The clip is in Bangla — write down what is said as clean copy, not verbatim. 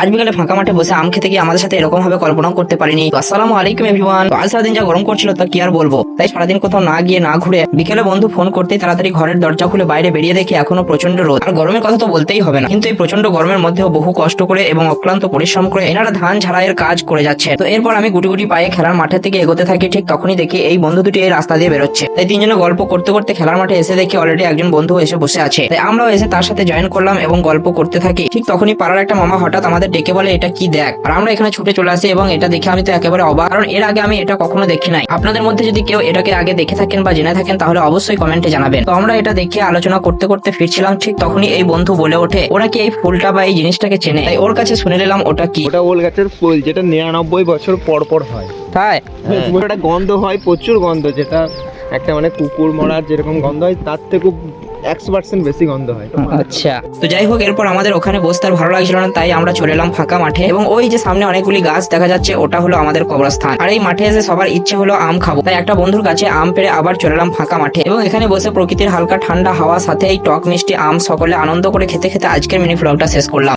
আজ বিকালে ফাঁকা মাঠে বসে আম খেতে গিয়ে আমাদের সাথে এরকম ভাবে কল্পনাও করতে পারিনি। তো আসসালামু আলাইকুম এভরিওয়ান। আজ সারাদিন যা গরম করছিল তা কি আর বলবো, তাই সারাদিন কোথাও না গিয়ে না ঘুরে বিকেলে বন্ধু ফোন করতেই তাড়াতাড়ি ঘরের দরজা খুলে বাইরে বেরিয়ে দেখি এখনো প্রচন্ড রোদ। আর গরমের কথা তো বলতেই হবে না, কিন্তু এই প্রচন্ড গরমের মধ্যেও বহু কষ্ট করে এবং অক্লান্ত পরিশ্রম করে এনারা ধান ঝাড়াইয়ের কাজ করে যাচ্ছে। তো এরপর আমি গুটি গুটি পায়ে খেলার মাঠের থেকে এগোতে থাকি। ঠিক তখনই দেখি এই বন্ধু দুটি এই রাস্তা দিয়ে বেরোচ্ছে। তাই তিনজনে গল্প করতে করতে খেলার মাঠে এসে দেখি অলরেডি একজন বন্ধু এসে বসে আছে। তাই আমরাও এসে তার সাথে জয়েন করলাম এবং গল্প করতে থাকি। ঠিক তখনই পাড়ার একটা মামা হঠাৎ আমাদের ডেকে বলে, এটা কি দেখ। আর আমরা এখানে ছুটে চলে আসি এবং এটা দেখে আমি তো একেবারে অবাক, কারণ এর আগে আমি এটা কখনো দেখি নাই। আপনাদের মধ্যে যদি কেউ এটাকে আগে দেখে থাকেন বা জেনে থাকেন তাহলে অবশ্যই কমেন্টে জানাবেন। তো আমরা এটা দেখে আলোচনা করতে করতে ফিরছিলাম, ঠিক তখনই এই বন্ধু বলে ওঠে ওরা কি এই ফুলটা বা এই জিনিসটাকে চেনে। তাই ওর কাছে শুনে নিলাম ওটা কি। ওটা ওল গাছের ফুল, যেটা 99 বছর পর পর হয়। তাই ওটা গন্ধ হয়, প্রচুর গন্ধ, যেটা একটা মানে কুকুর মরার যেরকম গন্ধ হয় তার থেকে 100% বেশি গন্ধ হয়। আচ্ছা, তো যাই হোক, এরপর আমাদের ওখানে বসতে আর ভালো লাগছিল না, তাই আমরা চলে এলাম ফাঁকা মাঠে। এবং ওই যে সামনে অনেকগুলি গাছ দেখা যাচ্ছে ওটা হলো আমাদের কবরস্থান। আর এই মাঠে এসে সবার ইচ্ছে হলো আম খাবো, তাই একটা বন্ধুর কাছে আম পেড়ে আবার চলে এলাম ফাঁকা মাঠে। এবং এখানে বসে প্রকৃতির হালকা ঠান্ডা হাওয়া সাথে এই টক মিষ্টি আম সকলে আনন্দ করে খেতে খেতে আজকের মিনি ব্লগটা শেষ করলাম।